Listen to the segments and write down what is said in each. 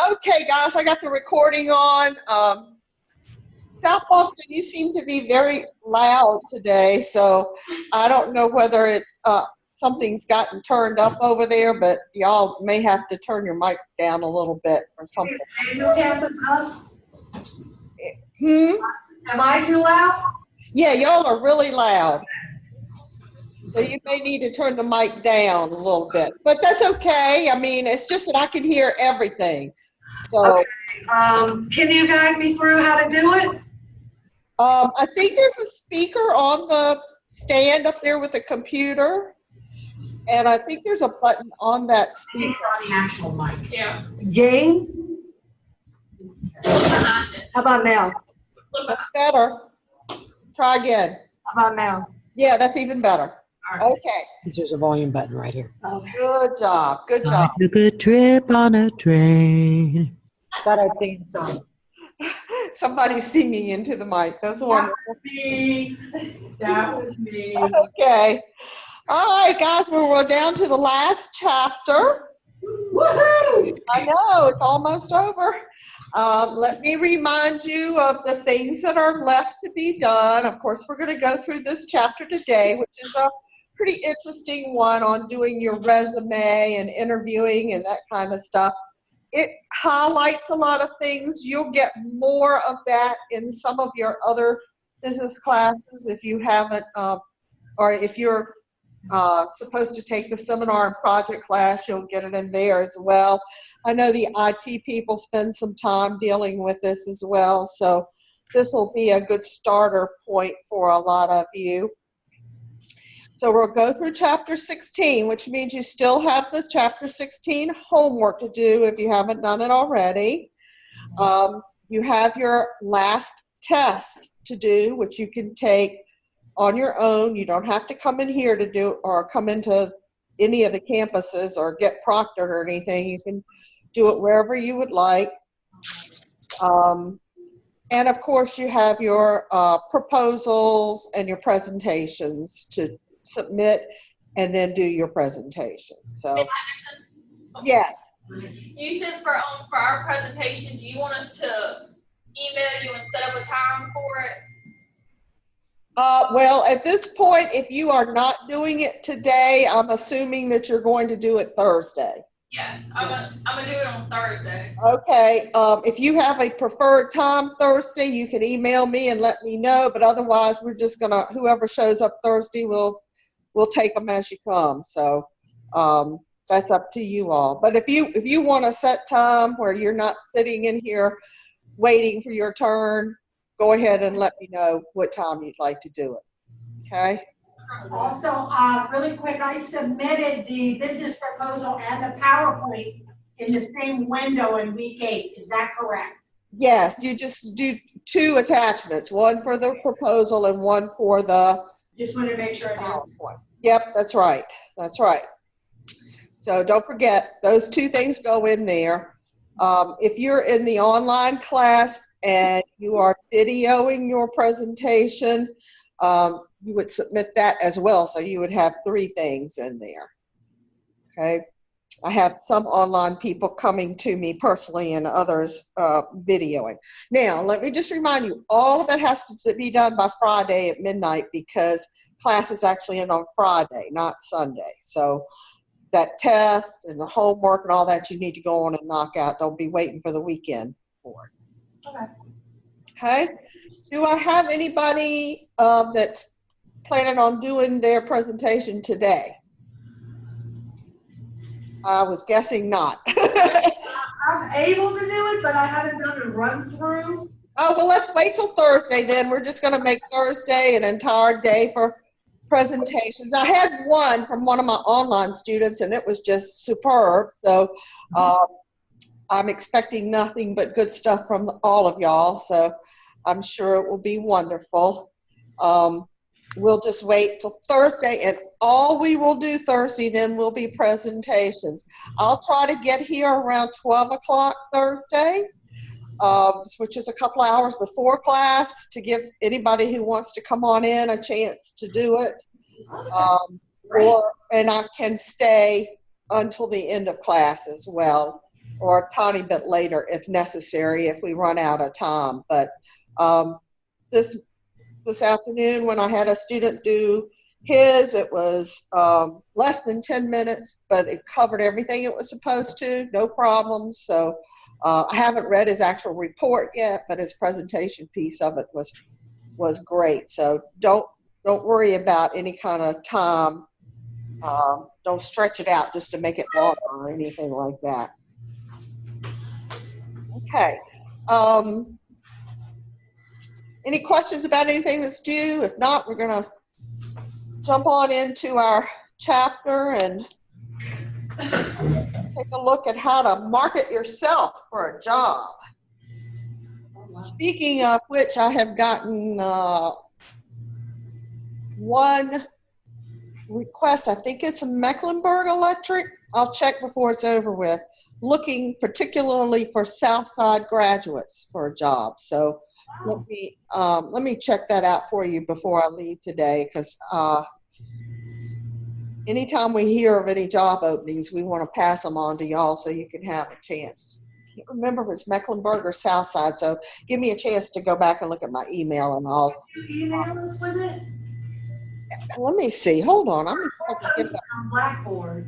Okay, guys, I got the recording on. South Boston, you seem to be very loud today, so I don't know whether it's something's gotten turned up over there, but y'all may have to turn your mic down a little bit or something. Daniel Campus, us? Am I too loud? Yeah, y'all are really loud. So you may need to turn the mic down a little bit, but that's okay. I mean, it's just that I can hear everything. So, okay. Can you guide me through how to do it? I think there's a speaker on the stand up there with a computer, and I think there's a button on that speaker. It's on the actual mic. Yeah. Gain? How about now? That's better. Try again. How about now? Yeah, that's even better. Right. Okay. There's a volume button right here. Okay. Good job. Good job. Like a good trip on a train. Thought I'd sing a song. Somebody's singing into the mic. That's wonderful. That was me. Okay. All right, guys, we're down to the last chapter. Woohoo! I know, it's almost over. Let me remind you of the things that are left to be done. Of course, we're going to go through this chapter today, which is a pretty interesting one on doing your resume and interviewing and that kind of stuff. It highlights a lot of things. You'll get more of that in some of your other business classes if you haven't, or if you're supposed to take the seminar and project class, you'll get it in there as well. I know the IT people spend some time dealing with this as well, so this will be a good starter point for a lot of you. So we'll go through chapter 16, which means you still have this chapter 16 homework to do if you haven't done it already. You have your last test to do, which you can take on your own. You don't have to come in here to do, or come into any of the campuses or get proctored or anything. You can do it wherever you would like. And of course you have your proposals and your presentations to submit and then do your presentation. So, Ms. Henderson? yes. You said for our presentation, do you want us to email you and set up a time for it? Well, at this point, if you are not doing it today, I'm assuming that you're going to do it Thursday. Yes, I'm gonna do it on Thursday. Okay. If you have a preferred time Thursday, you can email me and let me know. But otherwise, we're just gonna, whoever shows up Thursday, we'll take them as you come. So that's up to you all. But if you want a set time where you're not sitting in here waiting for your turn, go ahead and let me know what time you'd like to do it. Okay? Also, really quick, I submitted the business proposal and the PowerPoint in the same window in week 8. Is that correct? Yes, you just do 2 attachments, one for the proposal and one for the Just wanted to make sure I did. PowerPoint. Yep, that's right. That's right. So don't forget, those 2 things go in there. If you're in the online class and you are videoing your presentation, you would submit that as well. So you would have 3 things in there. Okay. I have some online people coming to me personally and others videoing. Now, let me just remind you, all of that has to be done by Friday at midnight because class is actually in on Friday, not Sunday. So that test and the homework and all that you need to go on and knock out. Don't be waiting for the weekend for it. Okay. Okay. Do I have anybody that's planning on doing their presentation today? I was guessing not. I'm able to do it, but I haven't done a run through. Oh, well, let's wait till Thursday then. We're just going to make Thursday an entire day for presentations. I had one from one of my online students, and it was just superb. So I'm expecting nothing but good stuff from all of y'all. So I'm sure it will be wonderful. We'll just wait till Thursday, and all we will do Thursday then will be presentations. I'll try to get here around 12 o'clock Thursday, which is a couple hours before class, to give anybody who wants to come on in a chance to do it. And I can stay until the end of class as well. or a tiny bit later if necessary, if we run out of time. But this afternoon when I had a student do his, it was less than 10 minutes, but it covered everything it was supposed to, no problems. So I haven't read his actual report yet, but his presentation piece of it was great. So don't worry about any kind of time. Don't stretch it out just to make it longer or anything like that. Okay. Any questions about anything that's due? If not, we're going to jump on into our chapter and take a look at how to market yourself for a job. Speaking of which, I have gotten one request. I think it's a Mecklenburg Electric. I'll check before it's over with. Looking particularly for Southside graduates for a job. So let me check that out for you before I leave today, because anytime we hear of any job openings, we want to pass them on to y'all so you can have a chance. I can't remember if it's Mecklenburg or Southside, so give me a chance to go back and look at my email and I'll. You email us with it? Let me see. Hold on. I'm supposed to get that On Blackboard.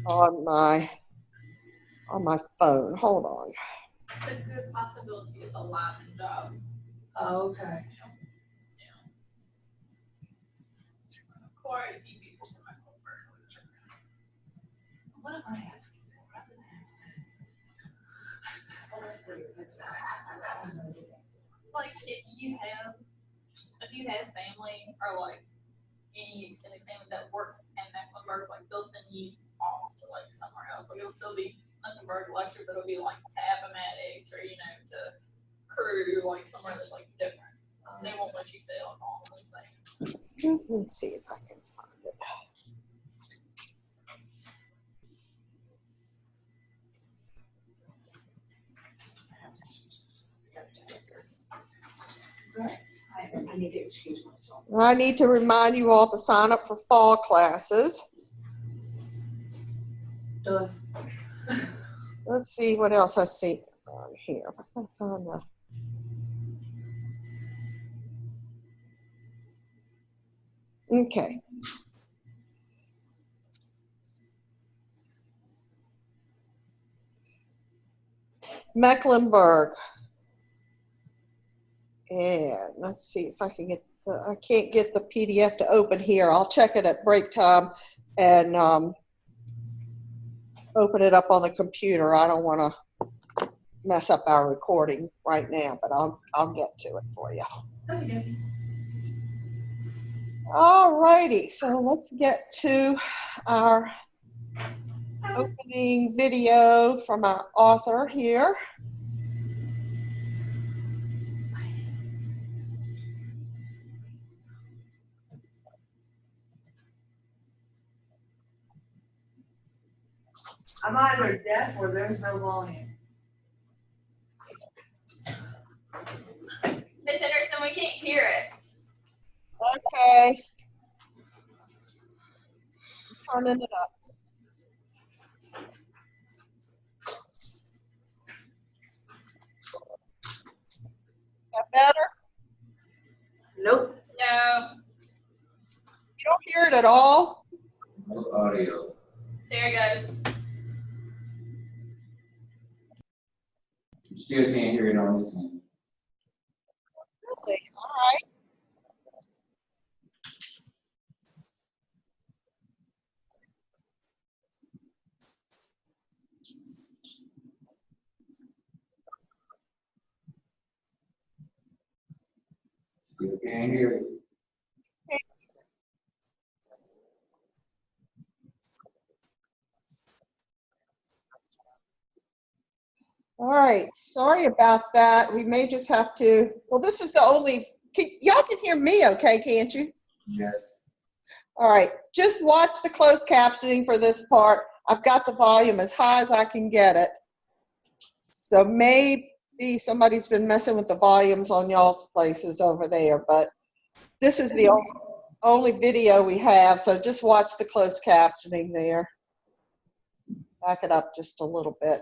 on my phone. Hold on. It's a good possibility it's a lineman job. Oh, okay. Quite a few people from Mecklenburg. What am I asking for? Like if you have family or like any extended family that works in Mecklenburg, like they'll send you off to like somewhere else. Like it'll still be Mecklenburg Electric, but it'll be like Tapomatics or to Crew, like somewhere that's like different. They won't let you stay on all the same. Let's see if I can find it. I need to excuse myself. I need to remind you all to sign up for fall classes. Done. Let's see what else I see on here. If I can find the. Okay. Mecklenburg. And let's see if I can get I can't get the PDF to open here. I'll check it at break time and open it up on the computer. I don't want to mess up our recording right now, but I'll get to it for you. Okay. All righty, so let's get to our opening video from our author here. I'm either deaf or there's no volume. Miss Henderson, we can't hear it. Okay. Turning it up. That better? Nope. No. You don't hear it at all? No audio. There it goes. You still can't hear it on this end. Really? All right. Still can't hear it. All right, sorry about that. We may just have to, well, this is the only, y'all can hear me okay, can't you? Yes. All right, just watch the closed captioning for this part. I've got the volume as high as I can get it. So maybe somebody's been messing with the volumes on y'all's places over there, but this is the only video we have, so just watch the closed captioning there. back it up just a little bit.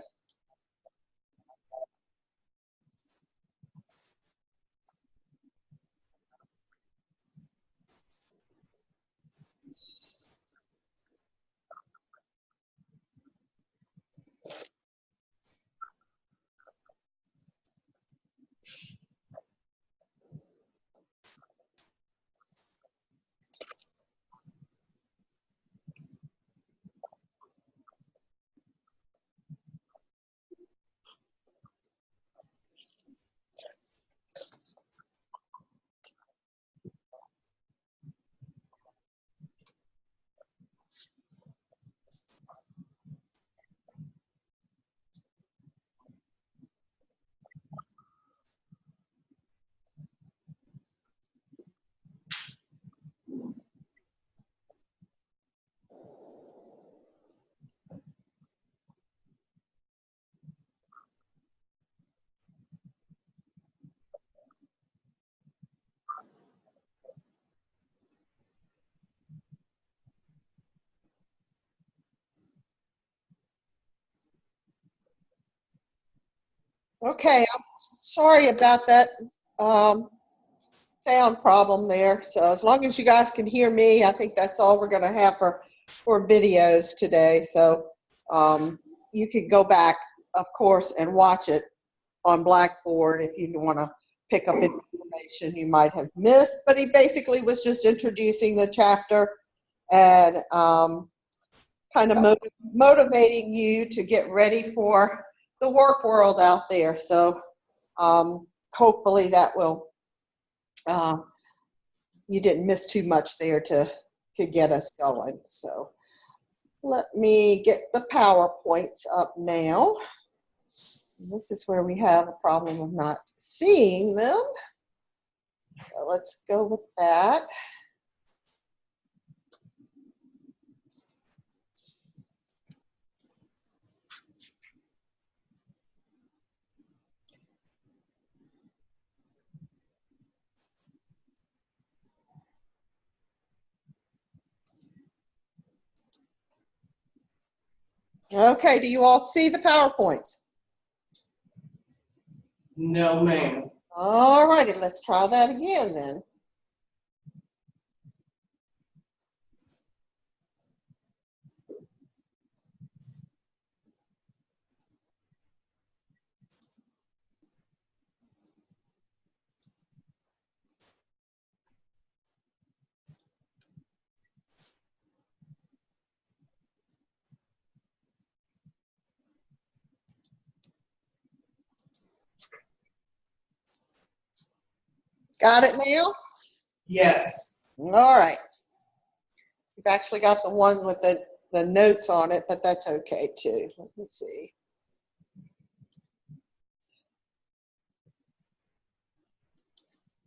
Okay, I'm sorry about that sound problem there. So as long as you guys can hear me, I think that's all we're going to have for videos today. So you can go back, of course, and watch it on Blackboard if you want to pick up information you might have missed. But he basically was just introducing the chapter and kind of motivating you to get ready for the work world out there. So hopefully that will, you didn't miss too much there to get us going. So let me get the PowerPoints up now. This is where we have a problem of not seeing them. So let's go with that. Okay, do you all see the PowerPoints? No, ma'am. All righty, let's try that again then. Got it now? Yes. All right. We've actually got the one with the notes on it, but that's okay too. Let me see.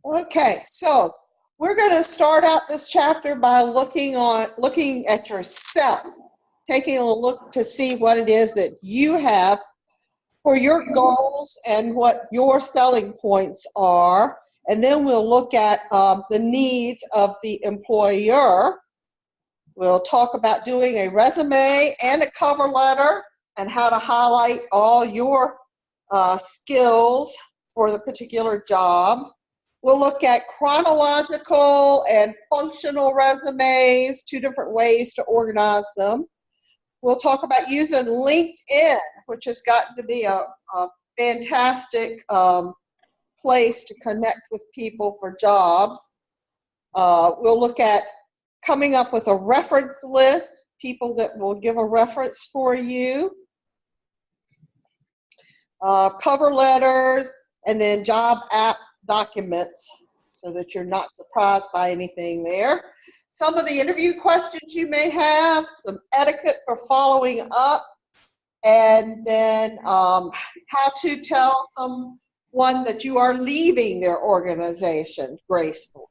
Okay, so we're going to start out this chapter by looking at yourself, taking a look to see what it is that you have for your goals and what your selling points are. And then we'll look at the needs of the employer. We'll talk about doing a resume and a cover letter and how to highlight all your skills for the particular job. We'll look at chronological and functional resumes, 2 different ways to organize them. We'll talk about using LinkedIn, which has gotten to be a fantastic place to connect with people for jobs. We'll look at coming up with a reference list, people that will give a reference for you, cover letters, and then job app documents so that you're not surprised by anything there. Some of the interview questions you may have, some etiquette for following up, and then how to tell someone that you are leaving their organization gracefully.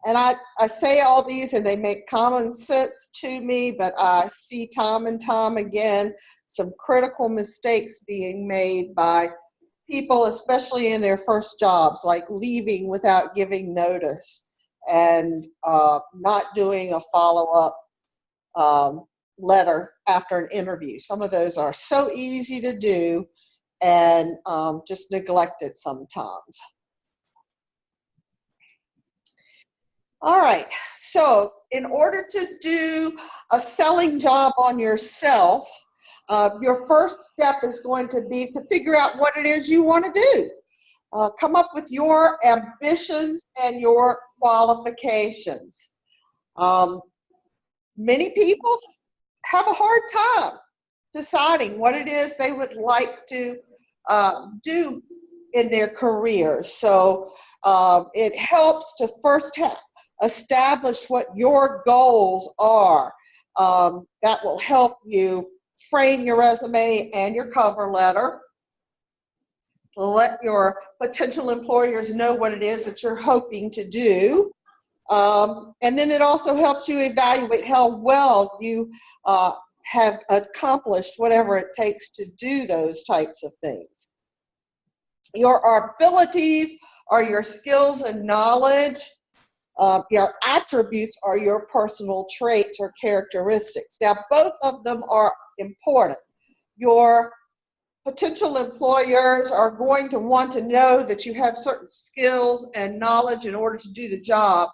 And I say all these and they make common sense to me, but I see time and time again some critical mistakes being made by people, especially in their first jobs, like leaving without giving notice and not doing a follow-up letter after an interview. Some of those are so easy to do and just neglected sometimes. All right, so in order to do a selling job on yourself, your first step is going to be to figure out what it is you want to do. Come up with your ambitions and your qualifications. Many people have a hard time deciding what it is they would like to do in their careers. So it helps to first establish what your goals are. That will help you frame your resume and your cover letter. Let your potential employers know what it is that you're hoping to do. And then it also helps you evaluate how well you have accomplished whatever it takes to do those types of things. Your abilities are your skills and knowledge. Your attributes are your personal traits or characteristics. Now, both of them are important. Your potential employers are going to want to know that you have certain skills and knowledge in order to do the job,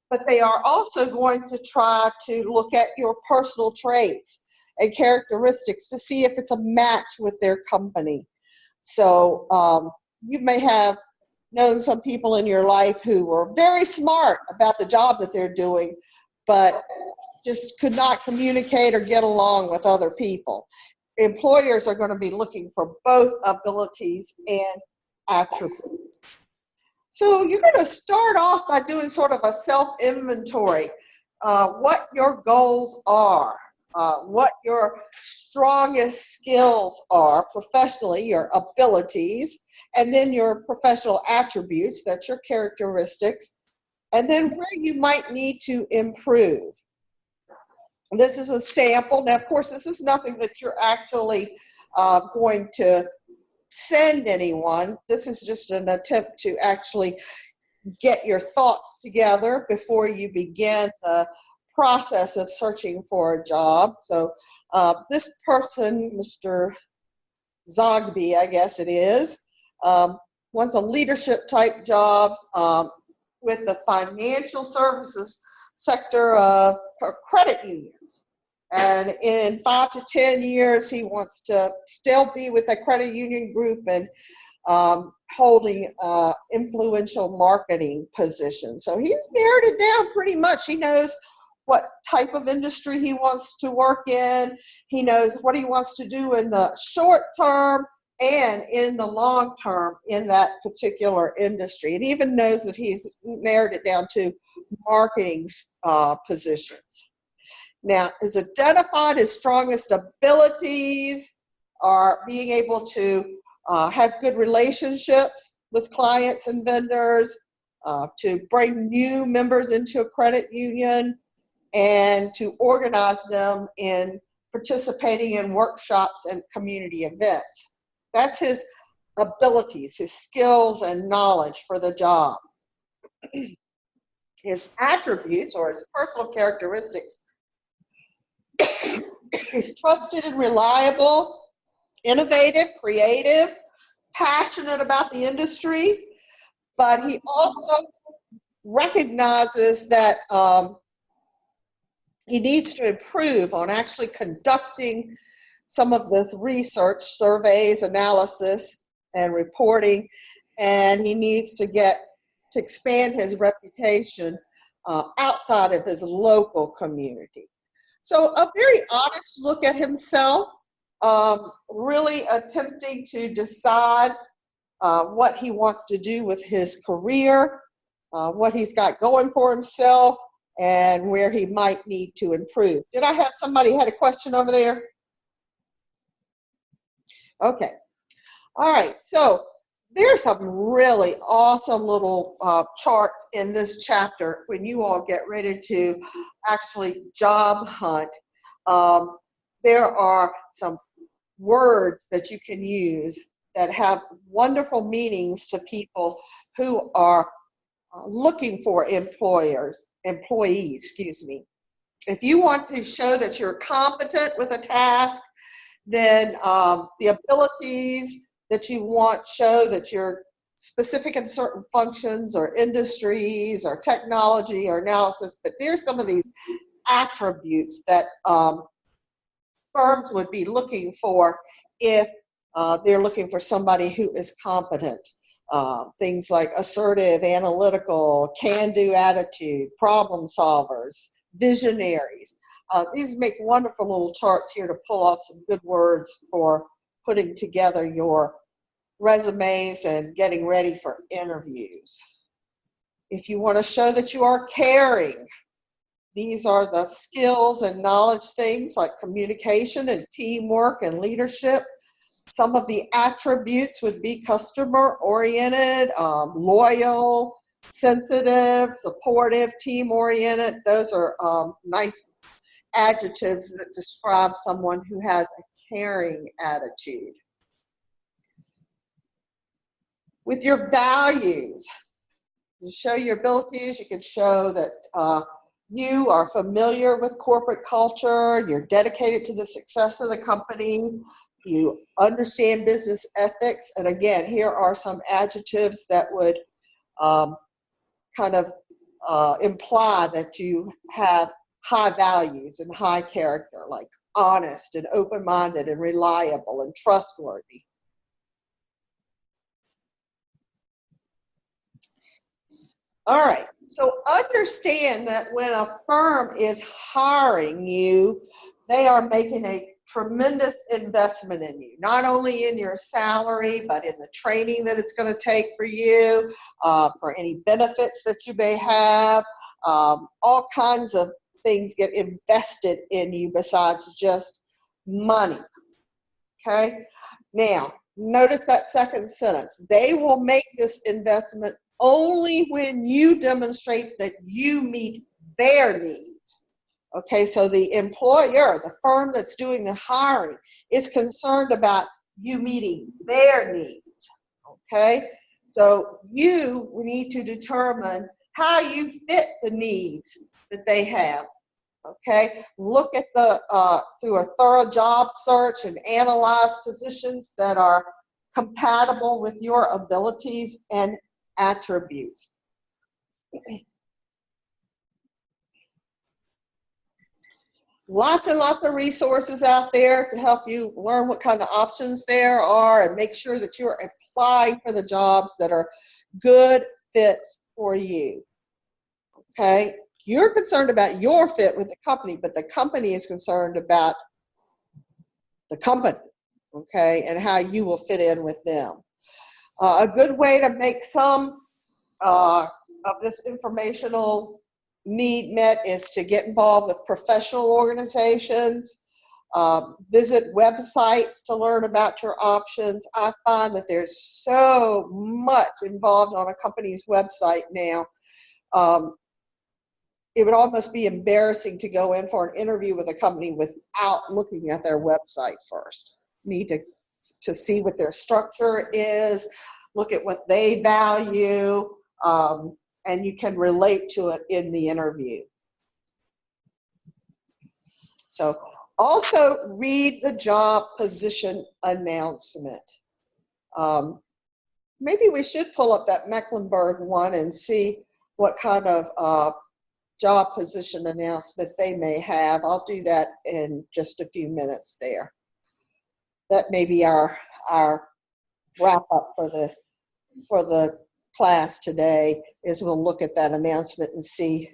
but they are also going to try to look at your personal traits and characteristics to see if it's a match with their company. So you may have known some people in your life who were very smart about the job that they're doing, but just could not communicate or get along with other people. Employers are going to be looking for both abilities and attributes. So you're going to start off by doing sort of a self-inventory, what your goals are, what your strongest skills are professionally, your abilities, and then your professional attributes, that's your characteristics, and then where you might need to improve. This is a sample. Now, of course, this is nothing that you're actually going to send anyone. This is just an attempt to actually get your thoughts together before you begin the process of searching for a job. So this person, Mr. Zogby, I guess it is, wants a leadership type job with the financial services sector of credit unions. And in 5 to 10 years, he wants to still be with a credit union group and holding influential marketing positions. So he's narrowed it down pretty much. He knows what type of industry he wants to work in. He knows what he wants to do in the short term and in the long term in that particular industry. It even knows that he's narrowed it down to marketing positions. Now, his identified his strongest abilities are being able to have good relationships with clients and vendors, to bring new members into a credit union, and to organize them in participating in workshops and community events. That's his abilities, his skills and knowledge for the job. His attributes or his personal characteristics, he's trusted and reliable, innovative, creative, passionate about the industry, but he also recognizes that he needs to improve on actually conducting some of this research, surveys, analysis, and reporting, and he needs to expand his reputation outside of his local community. So a very honest look at himself, really attempting to decide what he wants to do with his career, what he's got going for himself, and where he might need to improve. Did I have somebody had a question over there? Okay. All right. So there's some really awesome little charts in this chapter when you all get ready to actually job hunt. There are some words that you can use that have wonderful meanings to people who are looking for employees, excuse me. If you want to show that you're competent with a task, then the abilities that you want show that you're specific in certain functions or industries or technology or analysis. But there's some of these attributes that firms would be looking for if they're looking for somebody who is competent. Things like assertive, analytical, can-do attitude, problem solvers, visionaries. These make wonderful little charts here to pull off some good words for putting together your resumes and getting ready for interviews. If you want to show that you are caring, these are the skills and knowledge things like communication and teamwork and leadership. Some of the attributes would be customer-oriented, loyal, sensitive, supportive, team-oriented. Those are nice adjectives that describe someone who has a caring attitude. With your values, you show your abilities. You can show that you are familiar with corporate culture, you're dedicated to the success of the company, you understand business ethics, and again, here are some adjectives that would kind of imply that you have high values and high character, like honest and open-minded and reliable and trustworthy. All right, so understand that when a firm is hiring you, they are making a tremendous investment in you, not only in your salary, but in the training that it's going to take for you, for any benefits that you may have. All kinds of things get invested in you besides just money. Okay? Now, notice that second sentence. They will make this investment only when you demonstrate that you meet their needs. Okay, so the employer, the firm that's doing the hiring, is concerned about you meeting their needs. Okay, so you need to determine how you fit the needs that they have. Okay, look at through a thorough job search and analyze positions that are compatible with your abilities and attributes. Lots and lots of resources out there to help you learn what kind of options there are and make sure that you're applying for the jobs that are good fits for you. Okay? You're concerned about your fit with the company, but the company is concerned about the company, okay, and how you will fit in with them. A good way to make some of this informational need met is to get involved with professional organizations, visit websites to learn about your options. I find that there's so much involved on a company's website now. It would almost be embarrassing to go in for an interview with a company without looking at their website first. You need to see what their structure is, look at what they value, and you can relate to it in the interview. So also read the job position announcement. Maybe we should pull up that Mecklenburg one and see what kind of job position announcement they may have. I'll do that in just a few minutes there. That may be our wrap up for the class today, is we'll look at that announcement and see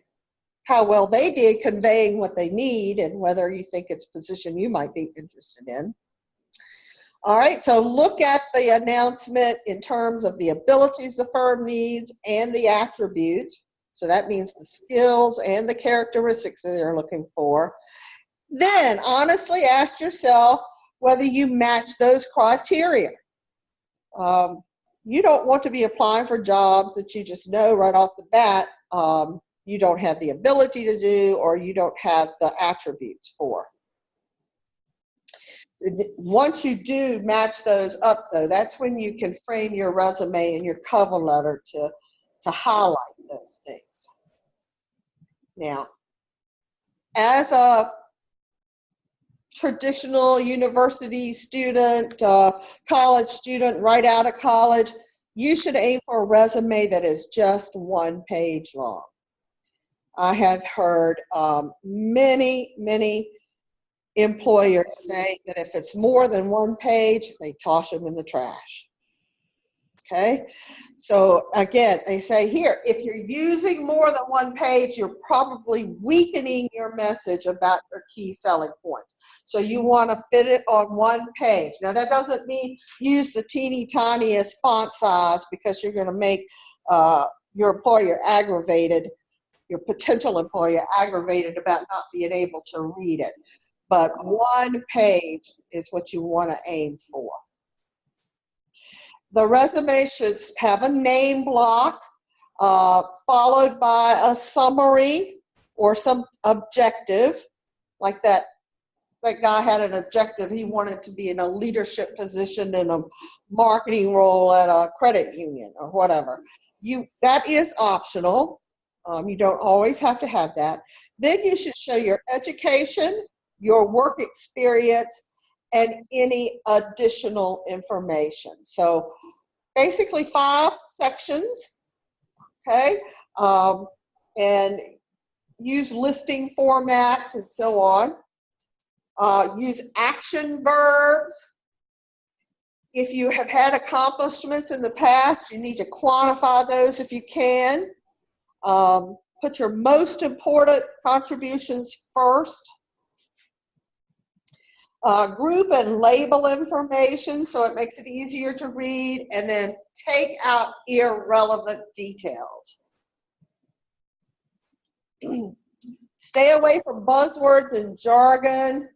how well they did conveying what they need and whether you think it's a position you might be interested in. All right, so look at the announcement in terms of the abilities the firm needs and the attributes. So that means the skills and the characteristics that they're looking for. Then honestly ask yourself whether you match those criteria. You don't want to be applying for jobs that you just know right off the bat you don't have the ability to do or you don't have the attributes for. Once you do match those up, though, that's when you can frame your resume and your cover letter to highlight those things. Now, as a traditional university student, college student, right out of college, you should aim for a resume that is just 1 page long. I have heard many employers say that if it's more than 1 page, they toss them in the trash. Okay? So again, they say here, if you're using more than 1 page, you're probably weakening your message about your key selling points. So you want to fit it on 1 page. Now that doesn't mean use the teeny tiniest font size, because you're going to make your employer aggravated, your potential employer aggravated about not being able to read it. But 1 page is what you want to aim for. The resume should have a name block, followed by a summary or some objective. Like that guy had an objective. He wanted to be in a leadership position in a marketing role at a credit union or whatever. That is optional. You don't always have to have that. Then you should show your education, your work experience, and any additional information. So basically 5 sections, okay? And use listing formats and so on. Use action verbs. If you have had accomplishments in the past, you need to quantify those if you can. Put your most important contributions first. Group and label information so it makes it easier to read, and then take out irrelevant details. Stay away from buzzwords and jargon.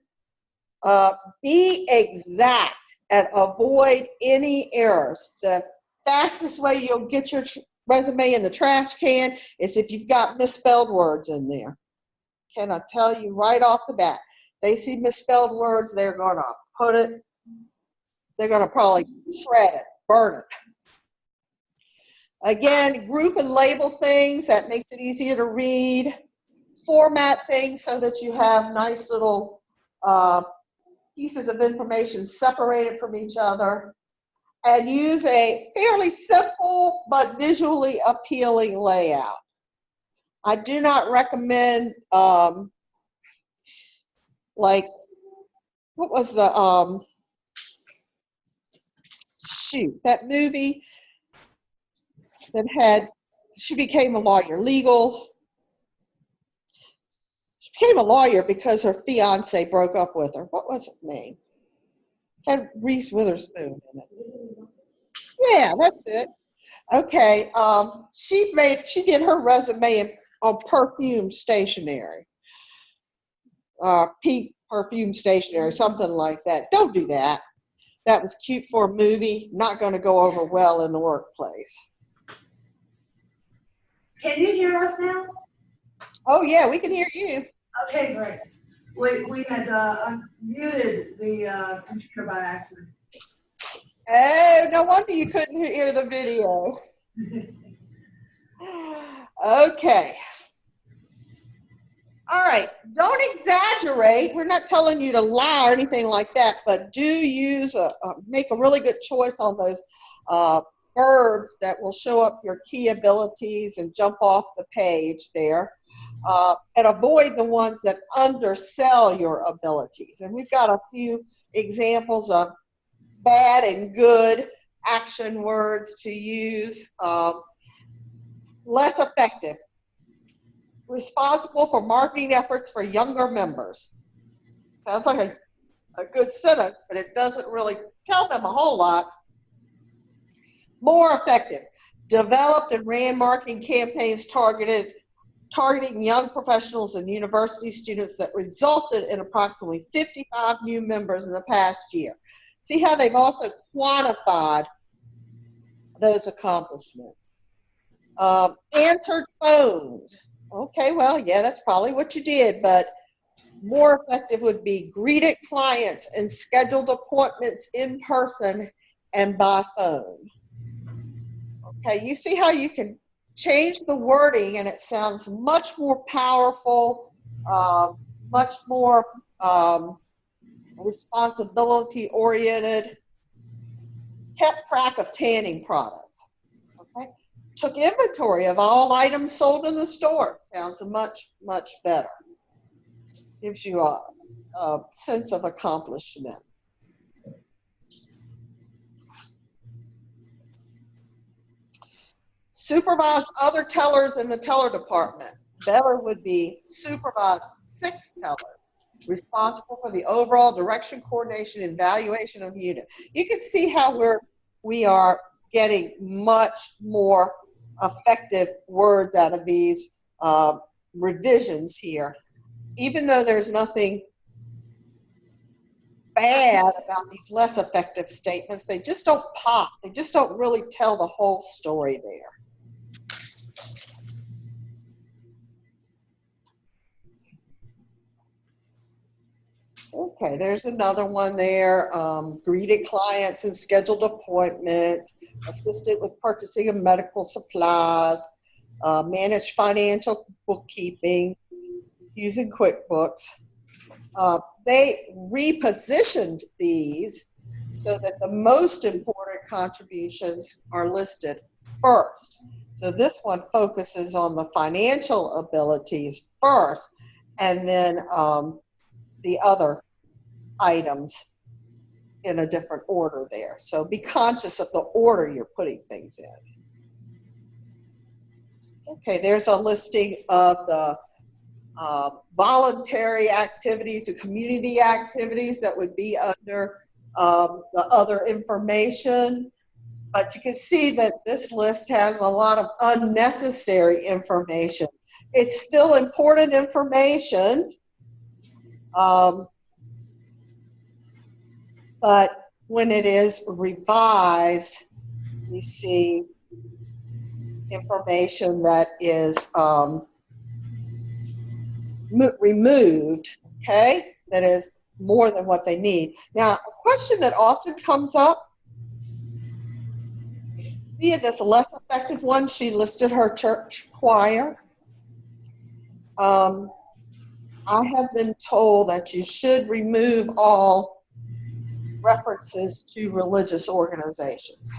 Be exact and avoid any errors. The fastest way you'll get your resume in the trash can is if you've got misspelled words in there. Can I tell you right off the bat? They see misspelled words, they're going to they're going to probably shred it, burn it. Again, group and label things. That makes it easier to read. Format things so that you have nice little pieces of information separated from each other. And use a fairly simple but visually appealing layout. I do not recommend like, what was the, that movie that had, she became a lawyer, Legal. She became a lawyer because her fiance broke up with her. What was its name? Had Reese Witherspoon in it. Yeah, that's it. Okay, she did her resume on perfume stationery. Pink perfume stationery, something like that. Don't do that. That was cute for a movie, not going to go over well in the workplace. Can you hear us now? Oh yeah, we can hear you. Okay, great. We had muted the computer by accident. Oh, no wonder you couldn't hear the video. Okay. All right, don't exaggerate. We're not telling you to lie or anything like that, but do use make a really good choice on those verbs that will show up your key abilities and jump off the page there. And avoid the ones that undersell your abilities. And we've got a few examples of bad and good action words to use. Less effective. Responsible for marketing efforts for younger members. Sounds like a good sentence, but it doesn't really tell them a whole lot. More effective. Developed and ran marketing campaigns targeting young professionals and university students that resulted in approximately 55 new members in the past year. See how they've also quantified those accomplishments. Answered phones. Okay, well, yeah, that's probably what you did, but more effective would be greeted clients and scheduled appointments in person and by phone. Okay, you see how you can change the wording and it sounds much more powerful, much more responsibility oriented, kept track of tanning products. Okay? Took inventory of all items sold in the store. Sounds much, much better. Gives you a sense of accomplishment. Supervise other tellers in the teller department. Better would be supervise 6 tellers responsible for the overall direction, coordination, and evaluation of the unit. You can see how we are getting much more effective words out of these revisions here. Even though there's nothing bad about these less effective statements, they just don't pop. They just don't really tell the whole story there. Okay, there's another one there. Greeted clients and scheduled appointments, assisted with purchasing of medical supplies, managed financial bookkeeping using QuickBooks. They repositioned these so that the most important contributions are listed first. So this one focuses on the financial abilities first, and then the other items in a different order there. So be conscious of the order you're putting things in. Okay, there's a listing of the voluntary activities and community activities that would be under the other information. But you can see that this list has a lot of unnecessary information. It's still important information, but when it is revised, you see information that is removed, okay, that is more than what they need. Now, a question that often comes up, via this less effective one, she listed her church choir. I have been told that you should remove all references to religious organizations.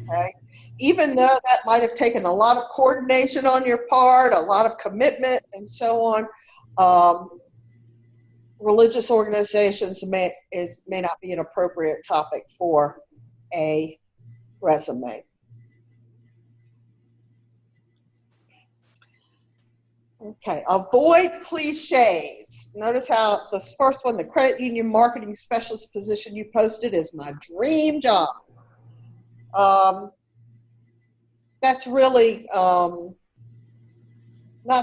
Okay? Even though that might have taken a lot of coordination on your part, a lot of commitment, and so on, religious organizations may not be an appropriate topic for a resume. Okay, avoid cliches. Notice how this first one, the credit union marketing specialist position you posted, is my dream job. That's really not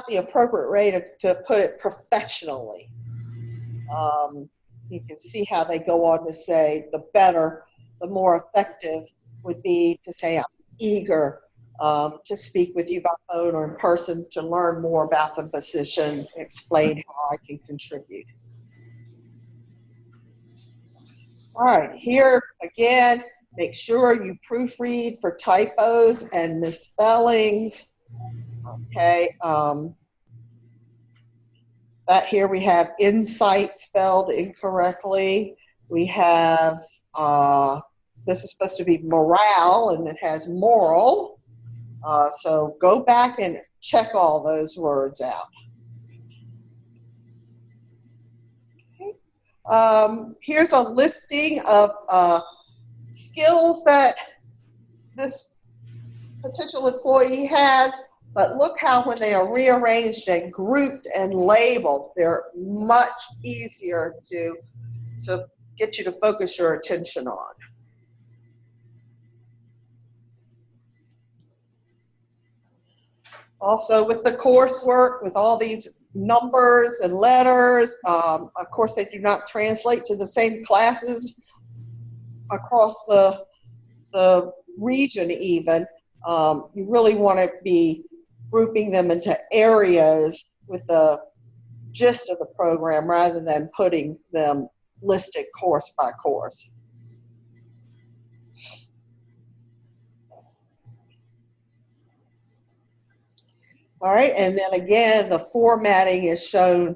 the appropriate way to put it professionally. You can see how they go on to say the more effective would be to say I'm eager to speak with you by phone or in person to learn more about the position, explain how I can contribute. All right, here again, make sure you proofread for typos and misspellings. Okay, that here we have insight spelled incorrectly. We have, this is supposed to be morale and it has moral. So go back and check all those words out. Okay. Here's a listing of skills that this potential employee has, but look how when they are rearranged and grouped and labeled, they're much easier to get you to focus your attention on. Also with the coursework, with all these numbers and letters, of course they do not translate to the same classes across the region even. You really want to be grouping them into areas with the gist of the program rather than putting them listed course by course. All right, and then again, the formatting is shown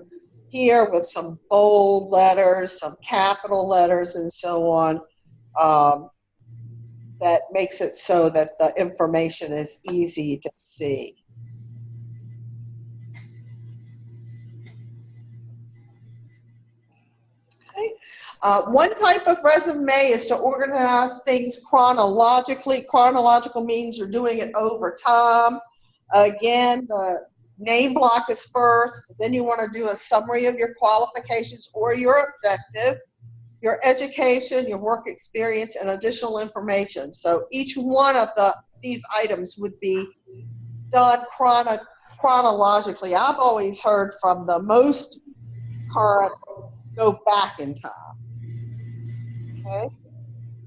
here with some bold letters, some capital letters, and so on. That makes it so that the information is easy to see. Okay. One type of resume is to organize things chronologically. Chronological means you're doing it over time. Again, the name block is first. Then you want to do a summary of your qualifications or your objective, your education, your work experience, and additional information. So each one of these items would be done chronologically. I've always heard from the most current, go back in time. Okay?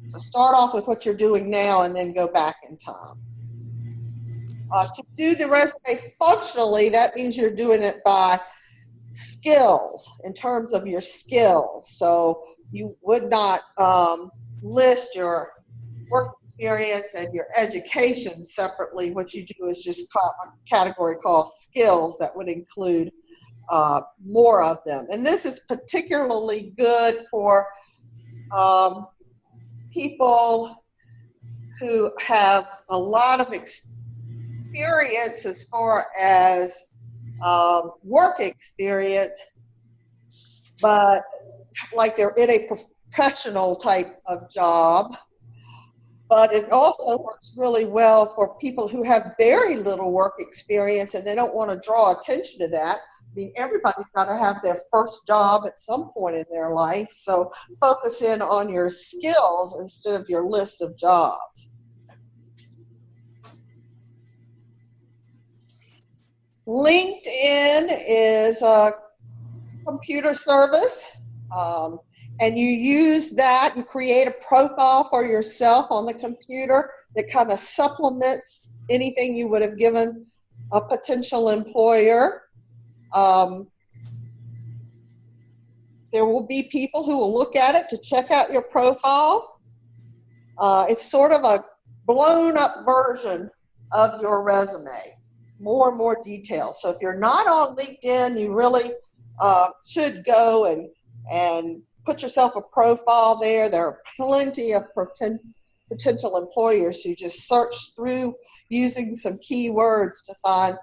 So start off with what you're doing now and then go back in time. To do the resume functionally, that means you're doing it by skills, in terms of your skills. So you would not list your work experience and your education separately. What you do is just a category called skills that would include more of them. And this is particularly good for people who have a lot of experience as far as work experience, but like they're in a professional type of job. But it also works really well for people who have very little work experience and they don't want to draw attention to that. I mean, everybody's got to have their first job at some point in their life, so focus in on your skills instead of your list of jobs. LinkedIn is a computer service, and you use that and create a profile for yourself on the computer that kind of supplements anything you would have given a potential employer. There will be people who will look at it to check out your profile. It's sort of a blown up version of your resume, more and more details. So if you're not on LinkedIn, you really should go and put yourself a profile there. There are plenty of potential employers who just search through using some keywords to find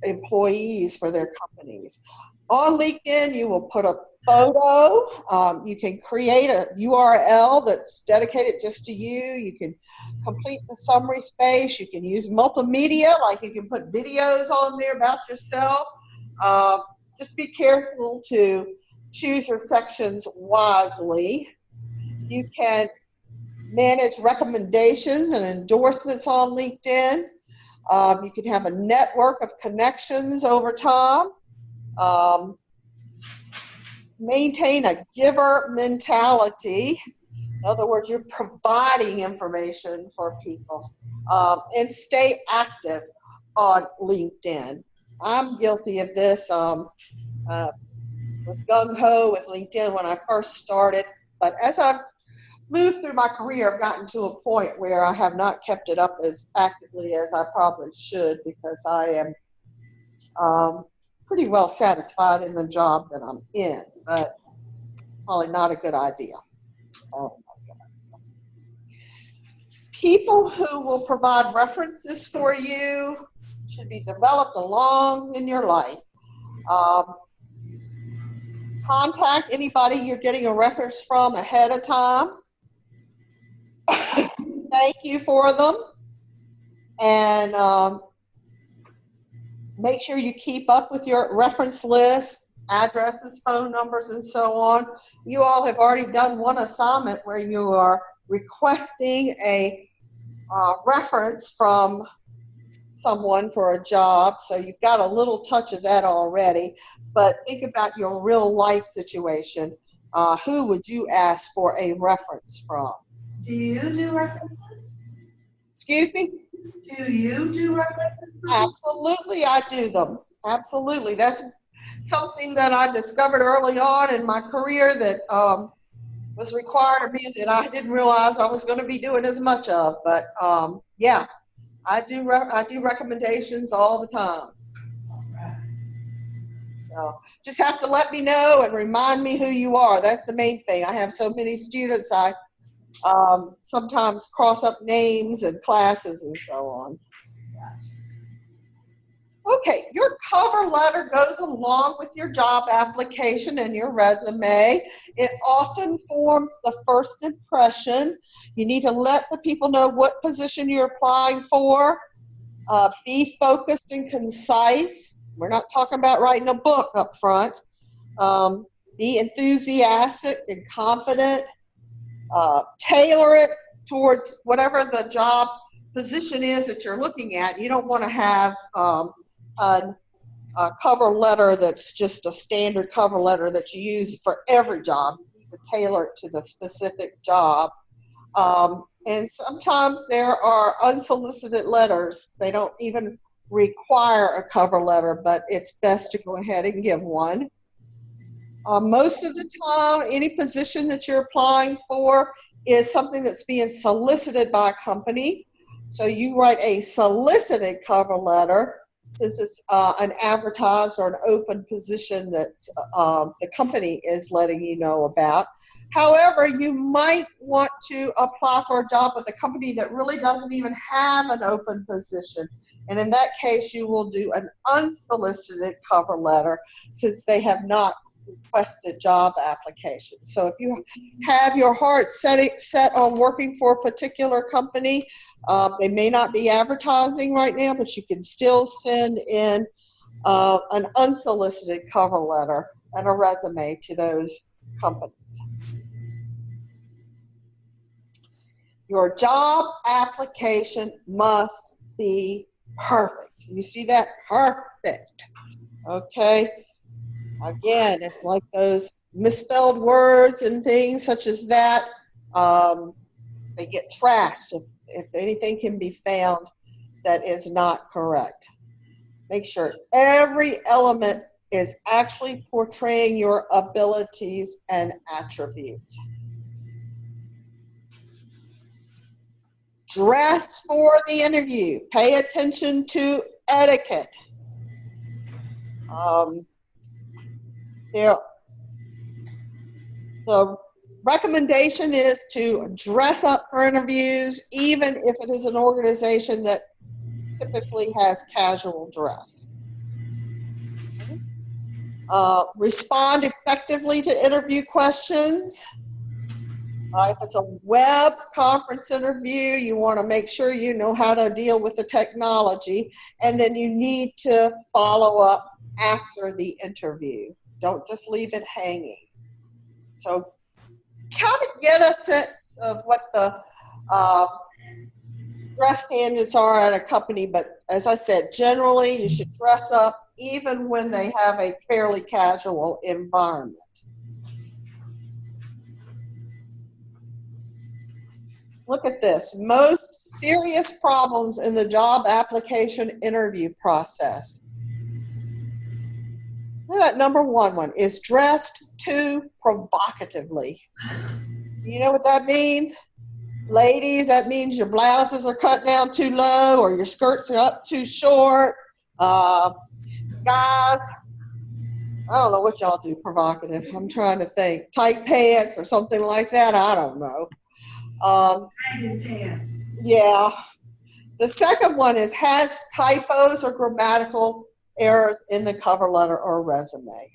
employees for their companies. On LinkedIn, you will put a photo. You can create a URL that's dedicated just to you. You can complete the summary space. You can use multimedia, like you can put videos on there about yourself. Just be careful to choose your sections wisely. You can manage recommendations and endorsements on LinkedIn. You can have a network of connections over time. Maintain a giver mentality. In other words, you're providing information for people. And stay active on LinkedIn. I'm guilty of this. Was gung-ho with LinkedIn when I first started, but as I've moved through my career, I've gotten to a point where I have not kept it up as actively as I probably should, because I am pretty well satisfied in the job that I'm in, but probably not a good idea. People who will provide references for you should be developed along in your life. Contact anybody you're getting a reference from ahead of time. Thank you for them. And make sure you keep up with your reference list, addresses, phone numbers, and so on. You all have already done one assignment where you are requesting a reference from someone for a job, so you've got a little touch of that already. But think about your real life situation. Who would you ask for a reference from? Do you do references? Excuse me? Do you do references? Absolutely, I do them. Absolutely. That's something that I discovered early on in my career that was required of me that I didn't realize I was going to be doing as much of. But yeah, I do recommendations all the time. So just have to let me know and remind me who you are. That's the main thing. I have so many students, I sometimes cross up names and classes and so on. Okay, your cover letter goes along with your job application and your resume. It often forms the first impression. You need to let the people know what position you're applying for. Be focused and concise. We're not talking about writing a book up front. Be enthusiastic and confident. Tailor it towards whatever the job position is that you're looking at. You don't want to have a cover letter that's just a standard cover letter that you use for every job. You need to tailor it to the specific job. And sometimes there are unsolicited letters. They don't even require a cover letter, but it's best to go ahead and give one. Most of the time, any position that you're applying for is something that's being solicited by a company. So you write a solicited cover letter since it's an advertised or an open position that the company is letting you know about. However, you might want to apply for a job with a company that really doesn't even have an open position. And in that case, you will do an unsolicited cover letter since they have not requested job applications. So if you have your heart set on working for a particular company, they may not be advertising right now, but you can still send in an unsolicited cover letter and a resume to those companies. Your job application must be perfect. You see that? Perfect. Okay? Again, it's like those misspelled words and things such as that. They get trashed if anything can be found that is not correct. Make sure every element is actually portraying your abilities and attributes. Dress for the interview. Pay attention to etiquette. The recommendation is to dress up for interviews, even if it is an organization that typically has casual dress. Respond effectively to interview questions. If it's a web conference interview, you want to make sure you know how to deal with the technology, and then you need to follow up after the interview. Don't just leave it hanging. So kind of get a sense of what the dress standards are at a company, but as I said, generally you should dress up even when they have a fairly casual environment. Look at this. Most serious problems in the job application interview process. That number one is dressed too provocatively. You know what that means? Ladies, that means your blouses are cut down too low or your skirts are up too short. Guys, I don't know what y'all do provocative. I'm trying to think. Tight pants or something like that. I don't know. Pants. Yeah. The second one is has typos or grammatical errors in the cover letter or resume.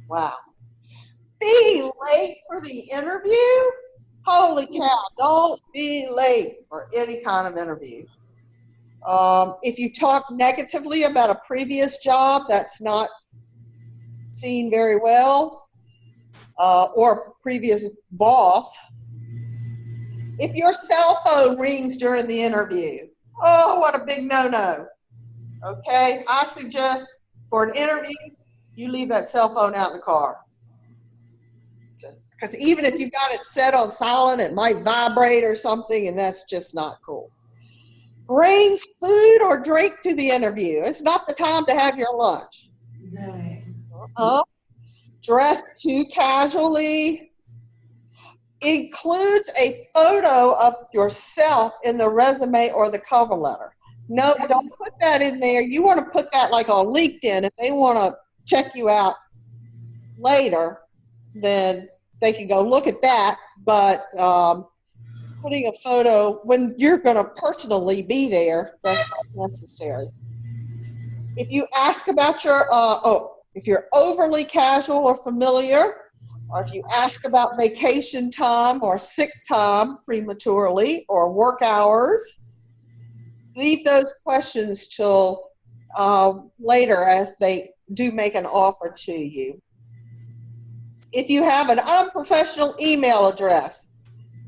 Wow. Be late for the interview? Holy cow, don't be late for any kind of interview. If you talk negatively about a previous job, that's not seen very well, or a previous boss. If your cell phone rings during the interview, oh, what a big no-no. Okay, I suggest for an interview, you leave that cell phone out in the car. Just because even if you've got it set on silent, it might vibrate or something, and that's just not cool. Brings food or drink to the interview. It's not the time to have your lunch. Dress too casually. Includes a photo of yourself in the resume or the cover letter. No, don't put that in there. You want to put that like on LinkedIn if they want to check you out later, then they can go look at that. But putting a photo when you're going to personally be there, that's not necessary. If you ask about your, if you're overly casual or familiar, or if you ask about vacation time or sick time prematurely or work hours, leave those questions till later as they do make an offer to you. If you have an unprofessional email address,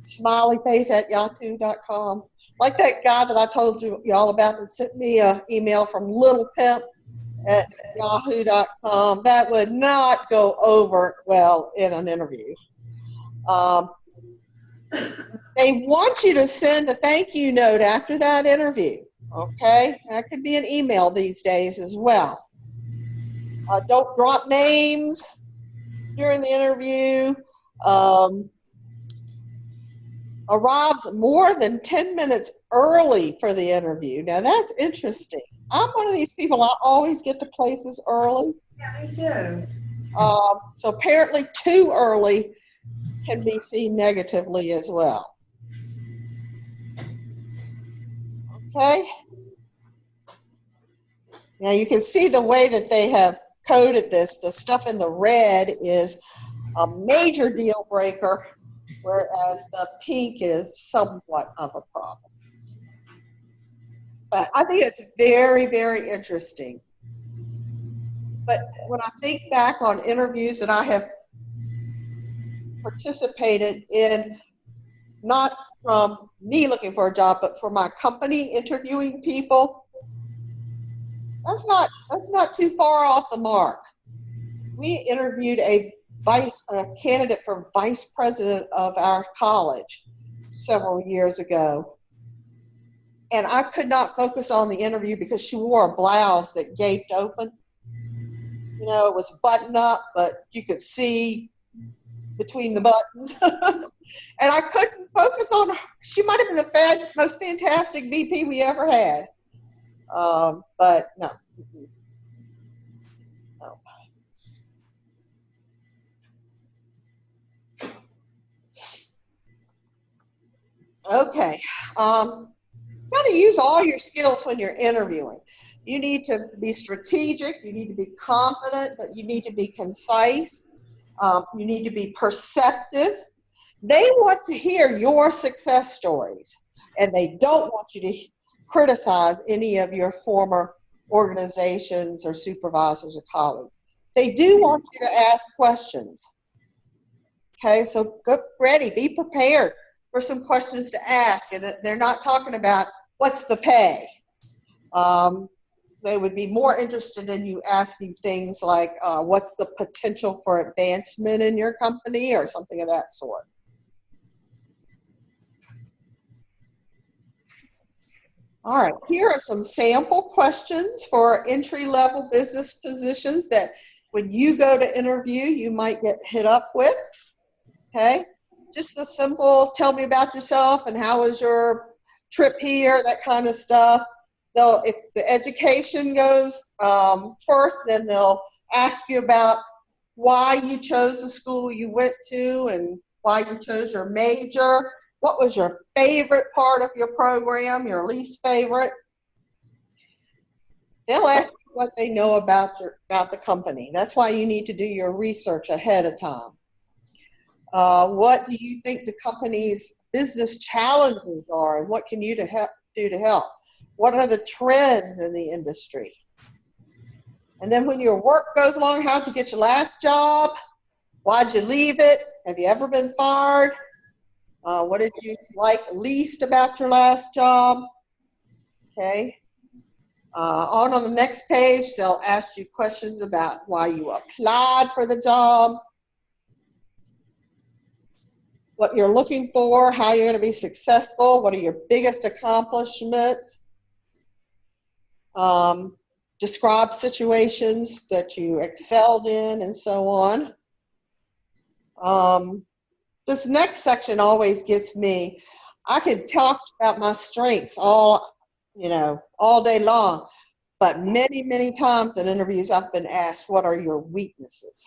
smileyface@yahoo.com, like that guy that I told y'all about that sent me an email from Little Pimp at yahoo.com, that would not go over well in an interview. They want you to send a thank you note after that interview, okay? That could be an email these days as well. Don't drop names during the interview. Arrives more than 10 minutes early for the interview. Now that's interesting. I'm one of these people, I always get to places early. Yeah, me too. So apparently too early can be seen negatively as well. Okay. Now you can see the way that they have coded this. The stuff in the red is a major deal breaker, whereas the pink is somewhat of a problem. But I think it's very, very interesting. But when I think back on interviews that I have participated in, not from me looking for a job, but for my company interviewing people, that's not too far off the mark. We interviewed a candidate for vice president of our college several years ago. And I could not focus on the interview because she wore a blouse that gaped open. You know, it was buttoned up, but you could see between the buttons. And I couldn't focus on her. She might have been the most fantastic VP we ever had. But no. No. Okay. Got to use all your skills when you're interviewing. You need to be strategic, you need to be confident, but you need to be concise. You need to be perceptive. They want to hear your success stories, and they don't want you to criticize any of your former organizations or supervisors or colleagues. They do want you to ask questions. Okay, so get ready, be prepared for some questions to ask, and they're not talking about what's the pay. They would be more interested in you asking things like, what's the potential for advancement in your company or something of that sort. All right, here are some sample questions for entry-level business positions that when you go to interview, you might get hit up with, okay? Just a simple, tell me about yourself and how was your trip here, that kind of stuff. If the education goes first, then they'll ask you about why you chose the school you went to and why you chose your major. What was your favorite part of your program, your least favorite? They'll ask you what they know about the company. That's why you need to do your research ahead of time. What do you think the company's business challenges are, and what can you do to help? What are the trends in the industry? And then when your work goes along, how'd you get your last job? Why'd you leave it? Have you ever been fired? What did you like least about your last job? Okay. On the next page, they'll ask you questions about why you applied for the job, what you're looking for, how you're going to be successful, what are your biggest accomplishments, describe situations that you excelled in, and so on. This next section always gets me. I could talk about my strengths all day long, But many, many times in interviews, I've been asked, what are your weaknesses?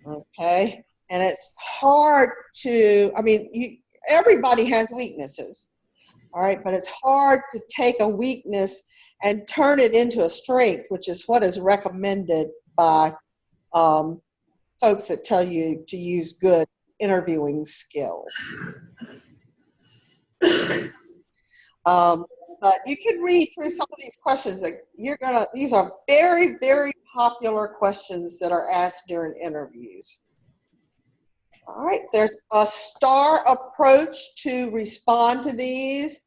Okay? And it's hard to, I mean, everybody has weaknesses, all right? But it's hard to take a weakness and turn it into a strength, which is what is recommended by folks that tell you to use good interviewing skills. But you can read through some of these questions. These are very, very popular questions that are asked during interviews. All right, there's a STAR approach to respond to these.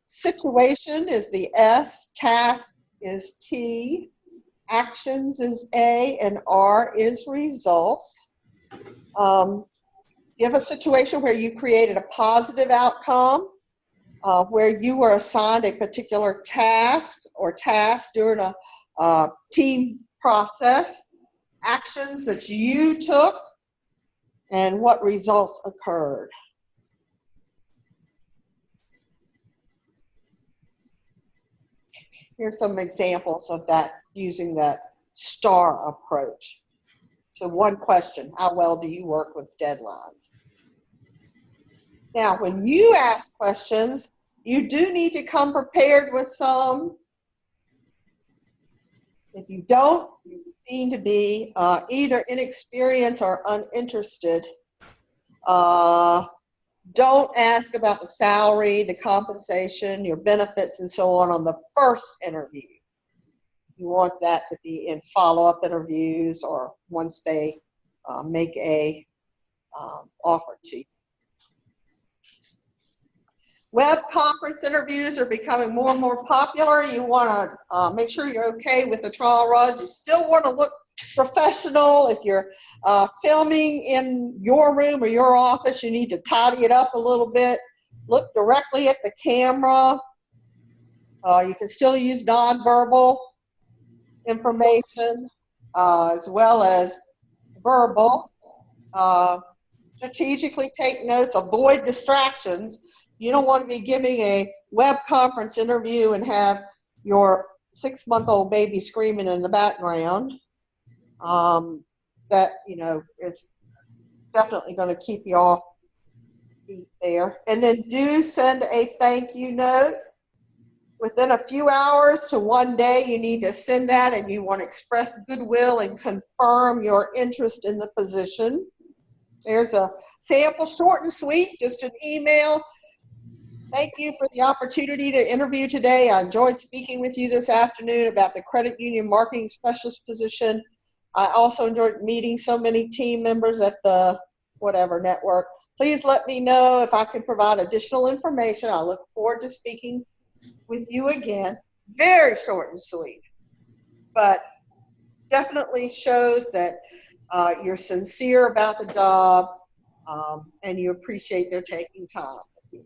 Situation is the S, task is T, actions is A, and R is results. Give a situation where you created a positive outcome, where you were assigned a particular task or tasks during a team process, actions that you took, and what results occurred. Here's some examples of that, using that STAR approach. So one question, how well do you work with deadlines? Now, when you ask questions, you do need to come prepared with some. If you don't, you seem to be either inexperienced or uninterested. Don't ask about the salary, the compensation, your benefits, and so on the first interview. You want that to be in follow-up interviews or once they make a offer to you. Web conference interviews are becoming more and more popular. You want to make sure you're okay with the trial runs. You still want to look professional. If you're filming in your room or your office, you need to tidy it up a little bit. Look directly at the camera. You can still use nonverbal information as well as verbal. Strategically take notes. Avoid distractions. You don't want to be giving a web conference interview and have your 6-month-old baby screaming in the background. That, is definitely going to keep you off beat there. And then do send a thank you note. Within a few hours to one day, you need to send that, and you want to express goodwill and confirm your interest in the position. There's a sample, short and sweet, just an email. Thank you for the opportunity to interview today. I enjoyed speaking with you this afternoon about the credit union marketing specialist position. I also enjoyed meeting so many team members at the whatever network. Please let me know if I can provide additional information. I look forward to speaking with you again. Very short and sweet, but definitely shows that you're sincere about the job and you appreciate their taking time with you.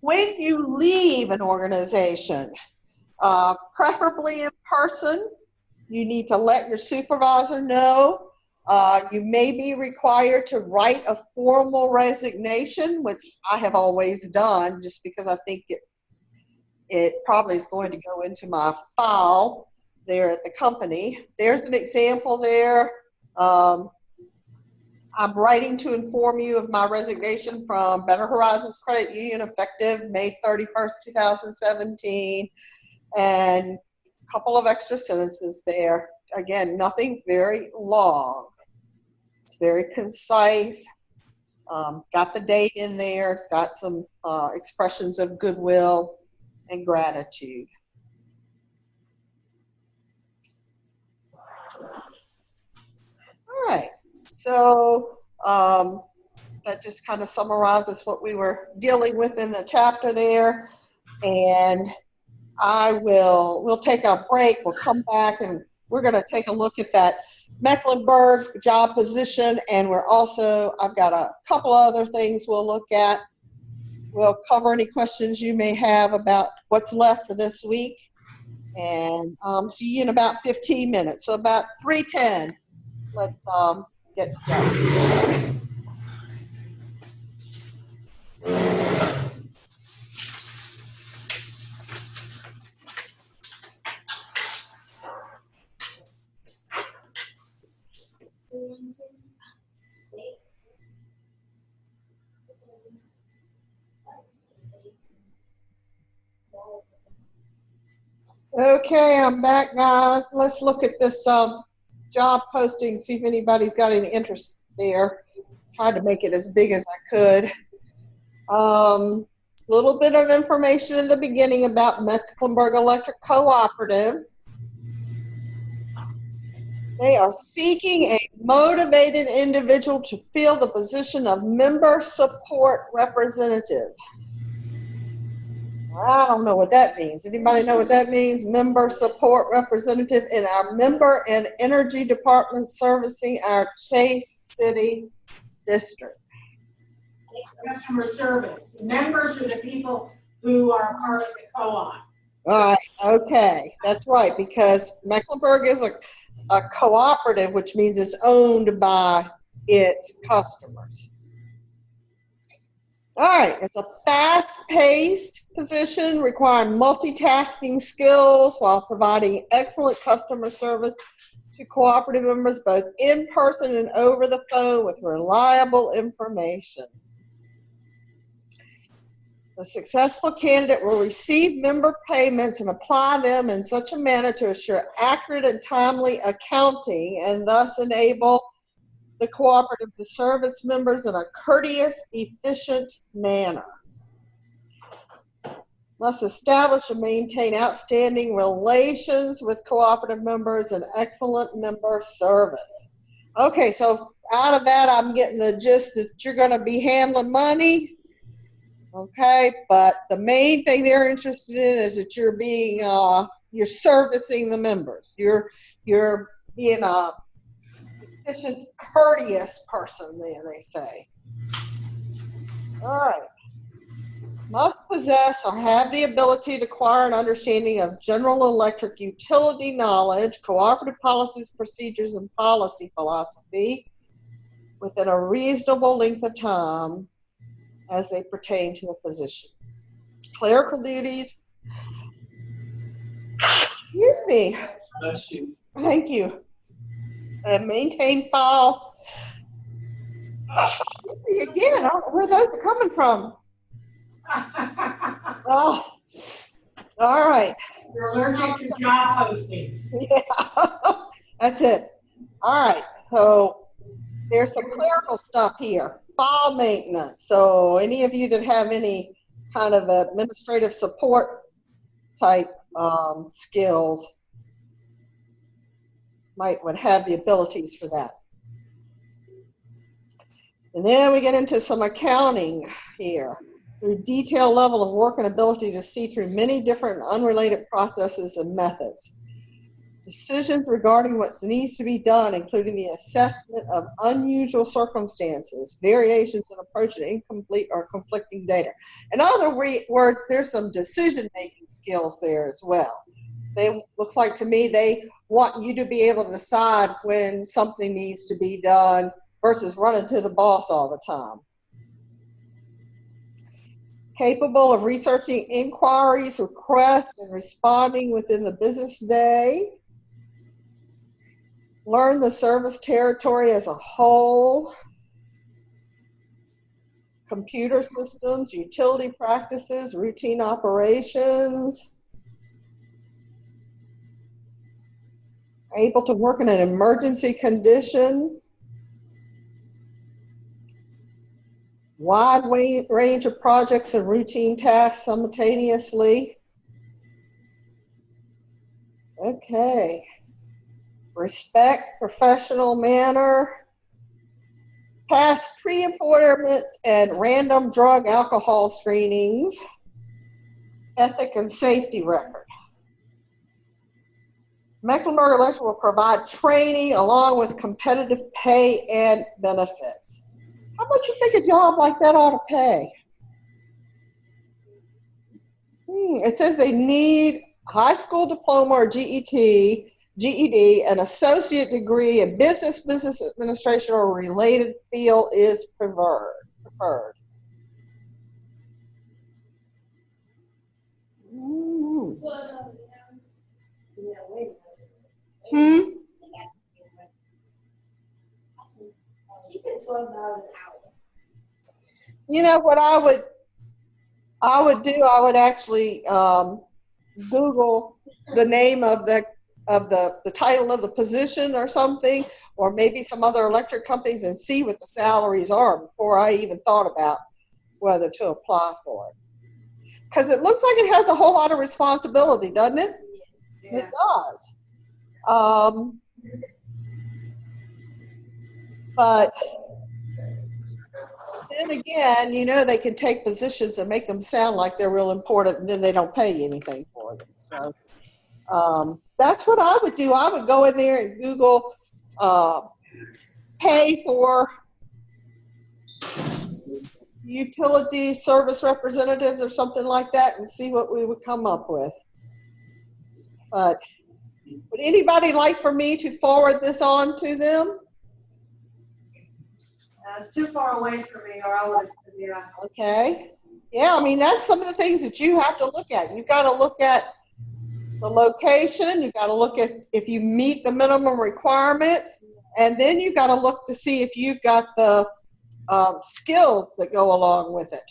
When you leave an organization, preferably in person, you need to let your supervisor know. You may be required to write a formal resignation, which I have always done just because I think it probably is going to go into my file there at the company. There's an example there. I'm writing to inform you of my resignation from Better Horizons Credit Union effective May 31st, 2017. And a couple of extra sentences there. Again, nothing very long. It's very concise. Got the date in there. It's got some expressions of goodwill and gratitude. All right. So that just kind of summarizes what we were dealing with in the chapter there. And we'll take a break. We'll come back and we're going to take a look at that Mecklenburg job position. And I've got a couple other things we'll look at. We'll cover any questions you may have about what's left for this week. And see you in about 15 minutes. So about 3:10, let's get together. Okay, I'm back, guys. Let's look at this job posting, see if anybody's got any interest there. Tried to make it as big as I could. Little bit of information in the beginning about Mecklenburg Electric Cooperative. They are seeking a motivated individual to fill the position of member support representative. I don't know what that means. Anybody know what that means? Member support representative in our member and energy department servicing our Chase City district. Customer service. Members are the people who are part of the co-op. All right, okay, that's right, because Mecklenburg is a cooperative, which means it's owned by its customers. All right, it's a fast-paced position requiring multitasking skills while providing excellent customer service to cooperative members both in person and over the phone with reliable information. The successful candidate will receive member payments and apply them in such a manner to assure accurate and timely accounting and thus enable the cooperative to serve its members in a courteous, efficient manner. Must establish and maintain outstanding relations with cooperative members and excellent member service. Okay, so out of that, I'm getting the gist that you're going to be handling money. Okay, but the main thing they're interested in is that you're being, you're servicing the members. You're being a efficient, courteous person, they say. All right. Must possess or have the ability to acquire an understanding of general electric utility knowledge, cooperative policies, procedures, and policy philosophy within a reasonable length of time as they pertain to the position. Clerical duties. Excuse me. Bless you. Thank you. And maintain files. Excuse me again. I don't know where those are coming from. Oh, all right. You're allergic to job postings. Yeah, that's it. All right. So there's some clerical stuff here. File maintenance. So any of you that have any kind of administrative support type skills would have the abilities for that. And then we get into some accounting here. Through detailed level of work and ability to see through many different unrelated processes and methods. Decisions regarding what needs to be done, including the assessment of unusual circumstances, variations in approach to incomplete or conflicting data. In other words, there's some decision-making skills there as well. Looks like to me they want you to be able to decide when something needs to be done versus running to the boss all the time. Capable of researching inquiries, requests, and responding within the business day. Learn the service territory as a whole. Computer systems, utility practices, routine operations. Able to work in an emergency condition. Wide range of projects and routine tasks simultaneously. Okay. Respect, professional manner. Pass pre-employment and random drug alcohol screenings. Ethic and safety record. Mecklenburg Electric will provide training along with competitive pay and benefits. How much you think a job like that ought to pay? It says they need a high school diploma or GED, an associate degree in business administration or related field is preferred. She said $12 an hour. You know what I would do? I would actually Google the name of the title of the position or something, or maybe some other electric companies, and see what the salaries are before I even thought about whether to apply for it. Because it looks like it has a whole lot of responsibility, doesn't it? Yeah. It does. But then again, you know, they can take positions and make them sound like they're real important, and then they don't pay you anything for them. So that's what I would do. I would go in there and Google pay for utility service representatives or something like that and see what we would come up with. But would anybody like for me to forward this on to them? It's too far away for me, or I would have said, yeah. Okay. Yeah, I mean, that's some of the things that you have to look at. You've got to look at the location. You've got to look at if you meet the minimum requirements. And then you've got to look to see if you've got the skills that go along with it.